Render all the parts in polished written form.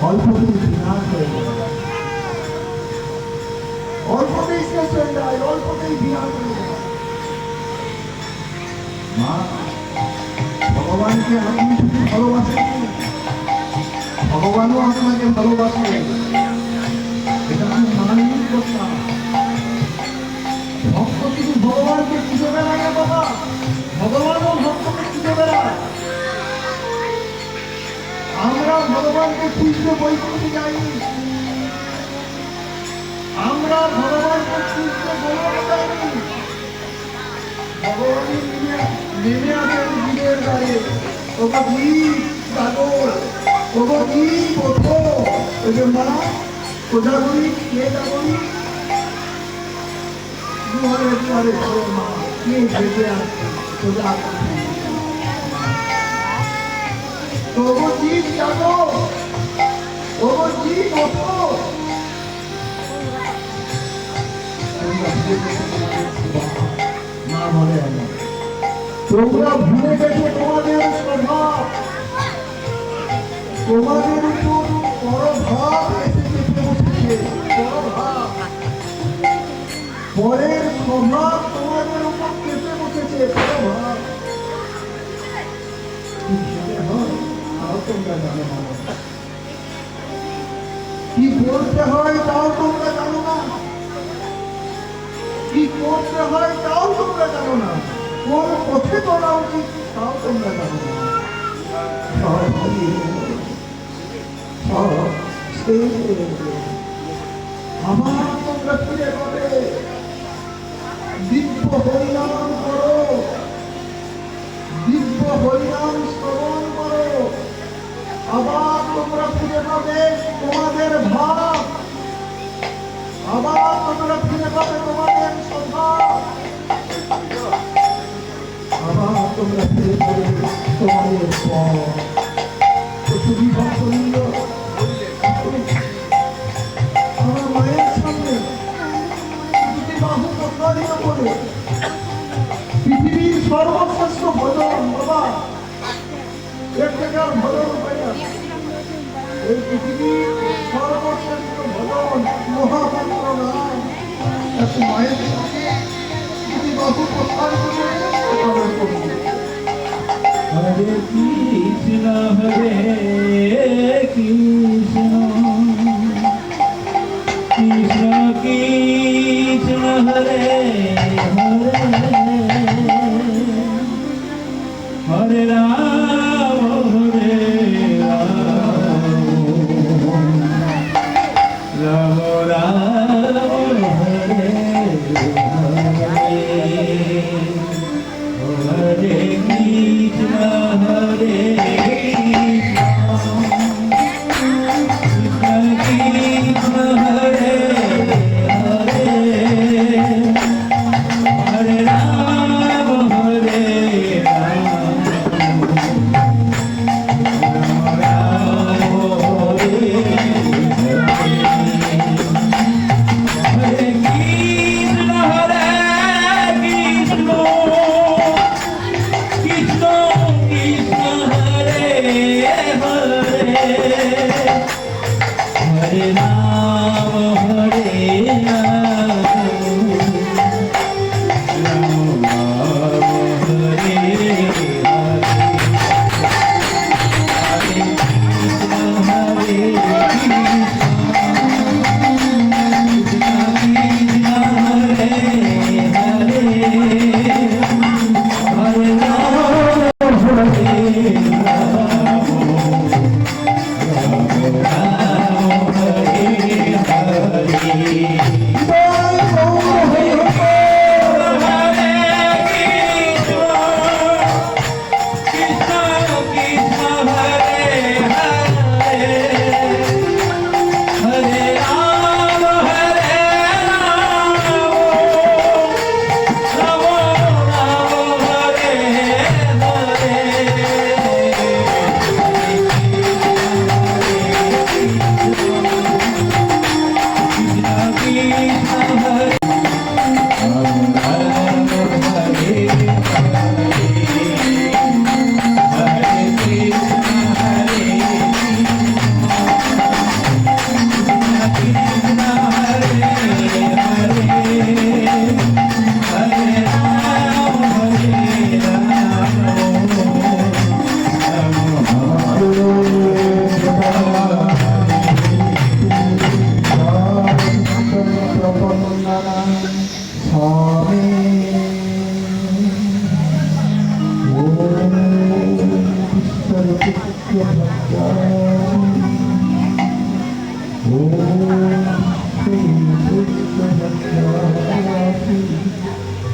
অল্পতেই বিনাশ হয়ে যায়, অল্পতেই শেষ হয়ে যায়, অল্পতেই বিনাশ হয়ে যায়। মা ভগবানকে আপনি শুধু ভালোবাসেন, ভগবানও আপনাকে ভালোবাসে, এটা আমি মানি করতাম। ভক্ত কিন্তু ভগবানকে খুঁজে বেড়ায় বাবা, ভগবানও ভক্তকে খুঁজে বেড়ায়। আমরা ভগবানকে খুঁজতে বৈকুণ্ঠে যাইনি, আমরা ভগবানকে খুঁজতে গোলকে যাইনি। ভগবানের নেমে আসেন জীবের গায়ে, ওকে জীব সাগর, ওকে জীব ওঠো, ওকে মা কোজাগরি কে যাগরি দুয়ারে দুয়ারে ঘরে মা কে ভেবে আসছে সোজা ওগো জীব জাগো, ওগো জীব ওঠো। মা বলে তোমরা ভুলে গেছো তোমাদের স্বভাব, তোমাদের উপর পরভাব এসে চেপে বসেছে, পরভাব, পরের স্বভাব তোমাদের উপর চেপে বসেছে, পরভাব। তোমরা জানো না, কি করতে হয় তাও তোমরা জানো না, কি করতে হয় তাও তোমরা জানো না, কোন পথে চলা উচিত তাও তোমরা জানো না। আবার তোমরা ফিরে পাবে, দিব্য হরিনাম করো, দিব্য হরিনাম শ্রবণ করো, আবার তোমরা ফিরে পাবে তোমাদের ভাব, আবার তোমরা ফিরে পাবে তোমাদের স্বভাব, আবার তোমরা ফিরে পাবে তোমাদের পথ। শুধু ভক্তবৃন্দ, আমার মায়ের সামনে দুটি বাহু প্রসারিত করে পৃথিবীর সর্বশ্রেষ্ঠ ভজন বাবা, এর থেকে আর ভজন উপায় না। এই পৃথিবীর সর্বশ্রেষ্ঠ ভজন মহামন্ত্র নাম, এত মায়ের সামনে দুটি বাহু প্রসারিত করে ভজন করবে। হরে কৃষ্ণ হরে কৃষ্ণ কৃষ্ণ কৃষ্ণ হরে হরে হরে রাম হরে রাম রাম রাম হরে হরে হরে কৃষ্ণ হরে কৃষ্ণ হরে হরে হরে রাম হরে রাম রাম হরে হরে কৃষ্ণ হরে কৃষ্ণ কৃষ্ণ কৃষ্ণ হরে হরে হরে রাম হরে রাম রাম রাম হরে হরে হরে কৃষ্ণ হরে কৃষ্ণ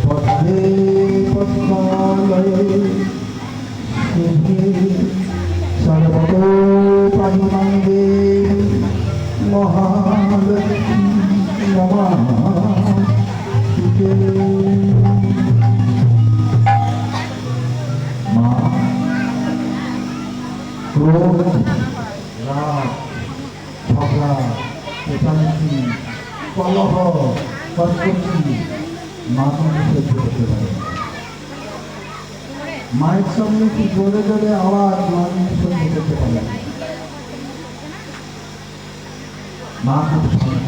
পদ্মে পদ্মালয়ে শুভে সর্বতো পাহিমাঙ্গে মহালক্ষ্মী নমস্তুতে। মা ক্রোধ রাগ ঝগড়া অশান্তি কলহ কর্কটি মা সহ্য করতে পারে। মায়ের সঙ্গে কি জোরে জোরে আওয়াজ মা সহ্য করতে পারে। মা খুব শান্ত,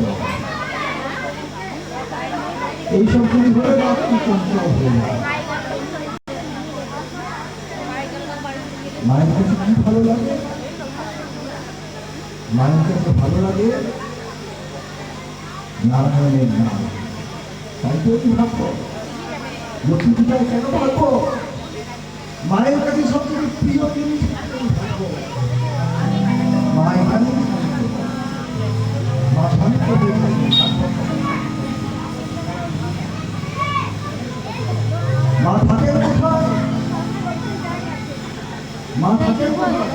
এইসব গুলি হলে রাত্রি চঞ্চল হয়ে যায়। মায়ের কাছে কি ভালো লাগে? মায়ের কাছে ভালো লাগে নারায়ণের নাম। তাই তো কি ভাববো লক্ষ্মী পূজায় কেন ভাববো? মায়ের কাছে সবথেকে প্রিয় জিনিস ভাববো মা এখানে মা শান্ত মা থাকেন কোথায়? মা থাকেন কোথায়?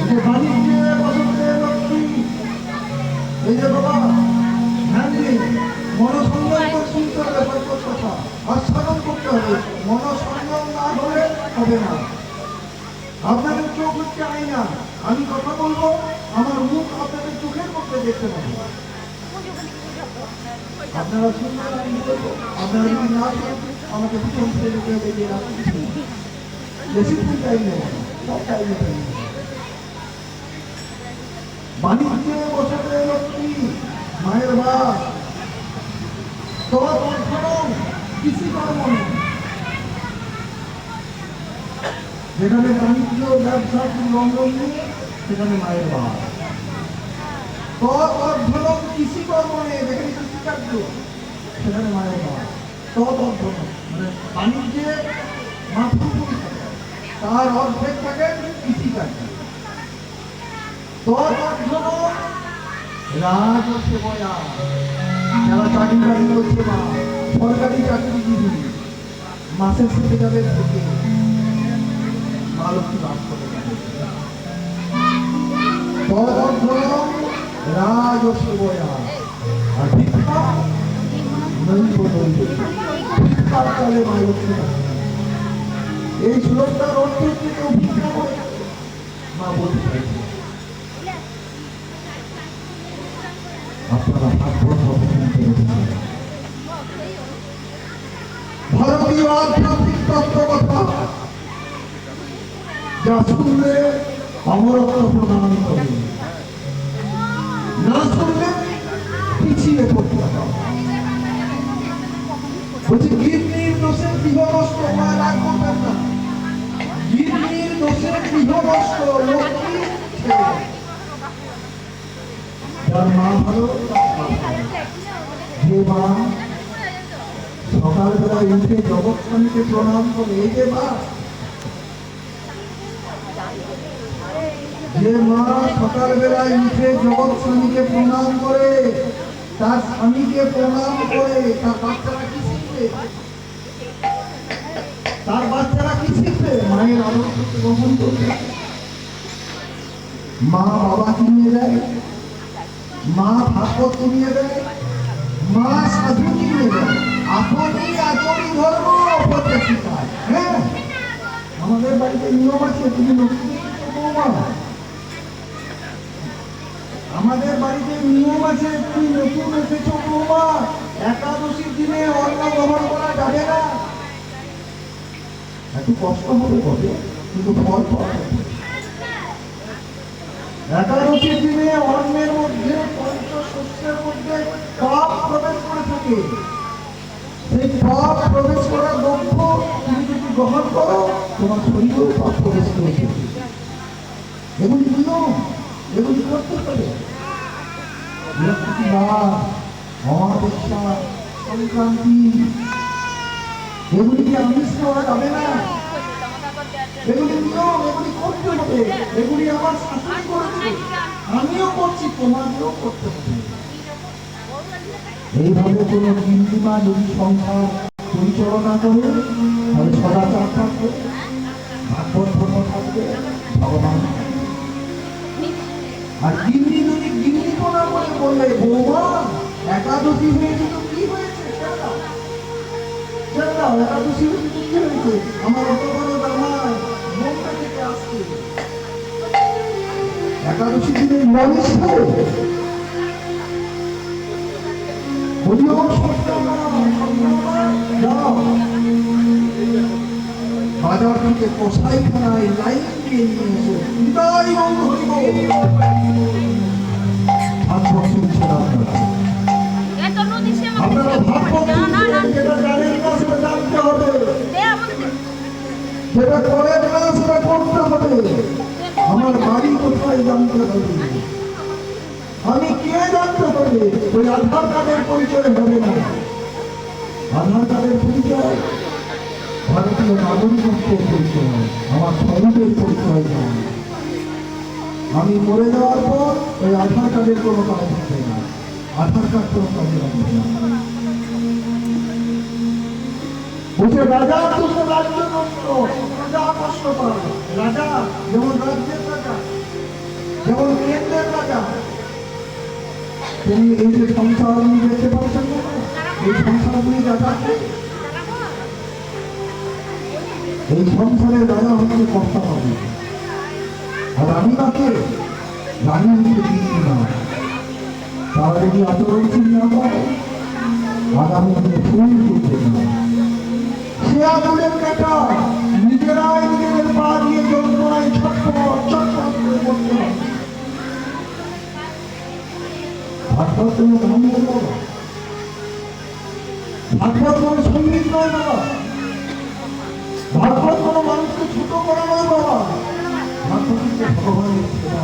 যে বাণিজ্যে বসন্তে লক্ষ্মী, এই যে বাবা ধ্যান দিন, মনসংযম শুনতে হবে সত্য কথা, আস্বাদন করতে হবে। মনসংযম না হলে হবে না। আপনাদের চোখ হচ্ছে আয়না, আমি কথা বলবো, আমার মুখ আপনাদের চোখের মধ্যে দেখতে পাবো। আপনারা শুনবেন, আমি বলবো। আপনারা যদি না শুনেন আমাকে প্রথম থেকে বেরিয়ে রাখতে বেশি টাইম নেই, সব টাইমে টাইম। বাণিজ্যে বসতে লক্ষ্মী মায়ের বাস, তোমার অর্থন কৃষি কর্ম, যেখানে বাণিজ্য ব্যবসা রঙ্গনি সেখানে মায়ের বাস। অর্ধন কৃষি কর্ম নেই, যেখানে কৃষিকার্য সেখানে মায়ের বাস। অর্ধন মানে বাণিজ্যে মাতৃভূমি থাকে, তার অর্ধেক থাকে কৃষিকার্য। রাজসেবয়া, যারা চাকরি বাকরি করছে মা, সরকারি চাকরিজীবী, মাসের শেষে যাবে থেকে মা লক্ষ্মী বাস করে যাবে। রাজসেবয়া আর ভিক্ষা নৈব নৈব, ভিক্ষার কালে মা লক্ষ্মী বাস। এই শ্লোকটার অর্থ হচ্ছে কেউ ভিক্ষা করে মা বলতে চাইছে আপনারা ভারতীয় আধ্যাত্মিক তত্ত্ব কথা যা শুনলে অমরত্ব প্রদান করে, না শুনলে পিছিয়ে পড়তে হবে। বলছি গিন্নির দোষে গৃহ নষ্ট, রাগ করবেন না। গিন্নির দোষে গৃহ নষ্ট, লক্ষ্মী যার মা ভালো, যে মা সকালবেলায় উঠে জগৎ স্বামীকে প্রণাম করে, এই যে মা, যে মা সকালবেলায় উঠে জগৎ স্বামীকে প্রণাম করে, তার স্বামীকে প্রণাম করে, তার বাচ্চারা কি শিখবে? তার বাচ্চারা কি শিখবে? মায়ের আদর্শকে গ্রহণ করবে। মা বাবা কিনে দেয়, মা ভাগবত কিনিয়ে দেয়, মা সাধু কিনে দেয়। আপনি আচরণ ধর্ম অপরকে শিখায়। হ্যাঁ, আমাদের বাড়িতে নিয়ম আছে, তুমি নতুন বৌমা, আমাদের বাড়িতে নিয়ম আছে, তুমি নতুন এসেছ বৌমা, একাদশীর দিনে অন্ন গ্রহণ করা যাবে না। একটু কষ্ট হবে বটে, কিন্তু ফল পাওয়া যাবে। একাদশীর দিনে অন্নের মধ্যে, পঞ্চশস্যের মধ্যে পাপ প্রবেশ করে থাকে। সেই পাপ প্রবেশ করার দ্রব্য তুমি যদি গ্রহণ করো, তোমার শরীরেও পাপ প্রবেশ করেছে। এগুলি নিয়ম, এগুলি করতে হবে। বৃহস্পতিবার, অমাবস্যা, সংক্রান্তি, এগুলিকে আমিষ খাওয়া যাবে না। এগুলি নিয়ম, এগুলি করতে হবে, এগুলি আমার শাসন করেছে, আমিও করছি, তোমাকেও করতে হবে। এইভাবে কোনো গিন্নিমা যদি সংসার পরিচালনা করে, তাহলে সদাচার থাকবে, ভাগবত ধর্ম থাকবে, ভগবান থাকবে। আর গিন্নি যদি গিন্নিপনা করে বললে, বৌমা একাদশী হয়েছে তো কি হয়েছে, একাদশী হয়েছে তো কি হয়েছে, আমার অত বড় জামাই মনটা থেকে আসছে, একাদশী দিনে নিরামিষ খাবে, বাজার থেকে কসাইখানায় লাইন দিয়ে নিয়ে এসো, বিদায় বন্ধ হইব। ভাগবত শুনছেন আপনারা ভাগবত শুনছেন, যেটা জানেন না সেটা জানতে হবে, সেটা করেন না সেটা করতে হবে। আমার বাড়ি কোথায় জানতে হবে, আমি কে জানতে হবে। ওই আধার কার্ডের পরিচয় হবে না, আধার কার্ডের পরিচয় ভারতীয় নাগরিকত্বের পরিচয়, আমার স্বরূপের পরিচয় নয়। আমি মরে যাওয়ার পর ওই আধার কার্ডের কোনো কাজ থাকবে না, আধার কার্ড কোনো কাজে লাগবে না। বলছে রাজা তুমি রাজ্য নষ্ট, রাজা কষ্ট পায়, রাজা যেমন রাজ্যের রাজা, যেমন কেন্দ্রের রাজা, তিনি এই যে সংসার নিয়ে দেখতে পাচ্ছেন না, এই সংসারগুলি রাজা, এই সংসারের রাজা হচ্ছে কর্তা হবে। আর রানীমাকে রানী হচ্ছে দিদি না, তারা যদি আচরণ ঠিক না করে আগামী দিনে ফুল ফুটবে না। সে আগুনের কাটা নিজেরাই নিজেদের পা দিয়ে যন্ত্রণায় ছটফট ছটফট করে করতে হবে। ভাগবত কোনো নাম নয় বাবা, ভাগবত কোনো সঙ্গীত নয় বাবা, ভাগবত কোনো মানুষকে ছোট করা নয় বাবা, ভাগবত হচ্ছে ভগবানের সেবা,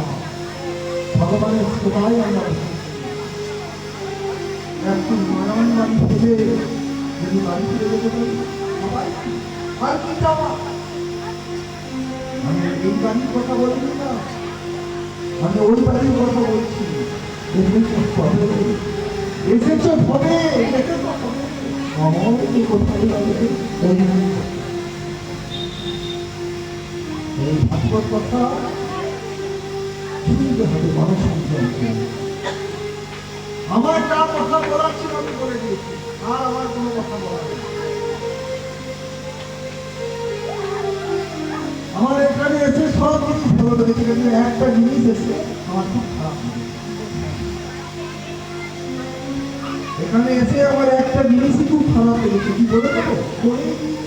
ভগবানের সেবাই আমরা একটু নারায়ণ বাড়ি ফেলে যদি বাড়ি ফিরে যেতে পারি আর কি চাওয়া। আমি এই বাড়ির কথা বলছি না, আমি ওই বাড়ির কথা বলছি। এসেছো হবে, আমার কোথায় যাবে এই ভাগবত কথা শুনতে হবে মানুষ। আমার যা কথা বলার ছিল আমি বলে দিয়েছি, আর আমার কোনো কথা বলার নেই। আমার এখানে এসে সব জিনিস ভালো লেগেছে, কিন্তু একটা জিনিস এসে আমার খুব খারাপ লাগে। এখানে এসে আমার একটা জিনিসই খুব খারাপ লেগেছে, কি বলে দেবো,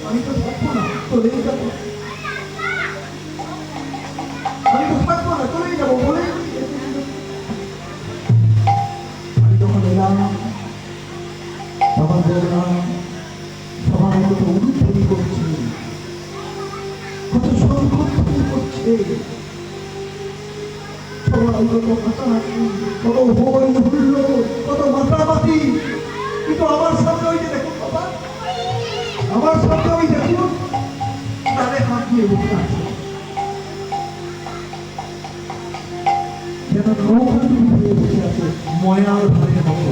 আমি তো থাকবো না, চলেই যাবো, আমি তো থাকবো না, চলেই যাবো বলে আমি যখন এলাম তখন বললাম সবাই কত উদ্ধারি করছে, কত সংকট করছে, সবাই কত হাসাহাসি, কত হই হুল্লো, কত মাতামাতি, কিন্তু আমার সামনে ওই যে দেখুন বাবা, আমার সামনে ওই দেখুন তাদের হাত দিয়ে বসে আছে, যেন নৌকাটি হয়ে বসে আছে ময়ার ভারের মতো।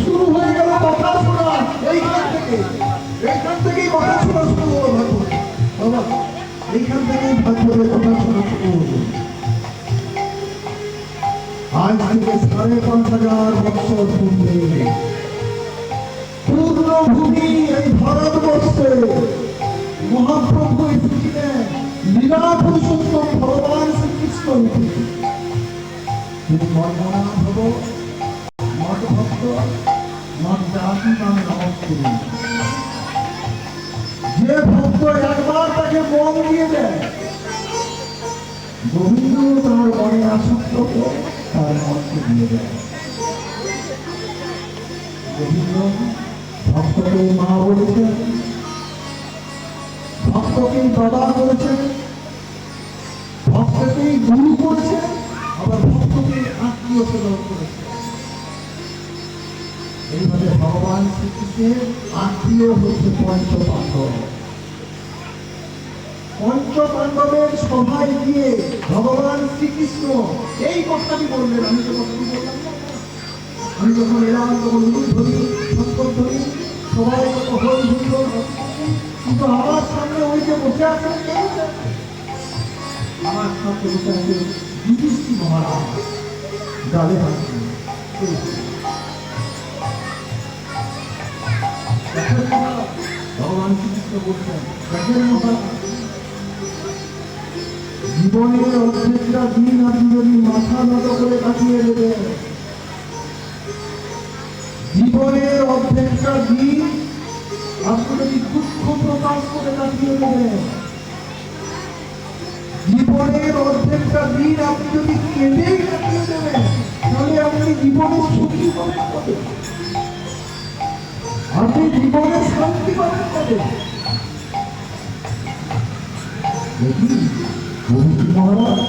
শুরু হয়ে গেল কথা শোনা, এইখান থেকেই কথা শোনা শুরু হলো ভাগবত বাবা, এইখান থেকেই ভাগবতের কথা শোনা শুরু হলো। আজ থেকে ৫,৫০০ বছর পূর্বে পূর্ণভূমি এই ভারতবর্ষে মহাপ্রভু এসেছিলেন, লীলা পুরুষোত্তম ভগবান শ্রীকৃষ্ণ। তিনি মর্মনা ভব মত ভক্ত মত জাতি নামে নামক করুন। যে ভক্ত একবার তাকে মন দিয়ে দেয়, গোবিন্দ তার মনে আসক্তকে তার মনকে দিয়ে দেয়। গোবিন্দ ভক্তকে মা বলেছেন, ভক্তকেই বাবা করেছেন, ভক্তকেই গুরু করেছেন, আবার ভক্তকে আত্মীয় প্রদান করেছেন। এইভাবে ভগবান শ্রীকৃষ্ণের আত্মীয় হচ্ছে পঞ্চপাণ্ডব। পঞ্চপাণ্ডবের সভায় গিয়ে ভগবান শ্রীকৃষ্ণ এই কথাটি বললেন। আমি তো কথাটি বললাম না, আমি যখন এলাম তখন ধরি শঙ্কর ধরি সবাই হল ধরল, কিন্তু আমার সামনে ওই যে বসে আছেন কেউ না। আমার সামনে বসে আছে যুধিষ্ঠির মহারাজ, ডালে হাত দিয়ে। দেখেন মহারাজ, ভগবান শ্রীকৃষ্ণ বলছেন, দেখেন মহারাজ, জীবনের অর্ধেকটা দিন আপনি যদি মাথা নত করে কাটিয়ে দেবেন, জীবনের অর্ধেকটা দিন আপনি যদি দুঃখ প্রকাশ করে কাটিয়ে দেবেন, জীবনের অর্ধেকটা দিন আপনি যদি কেঁদেই কাটিয়ে দেবেন, তাহলে আপনি জীবনে সুখী পাবেন কবে? আপনি জীবনে শান্তি পাবেন কবে? মহারাজ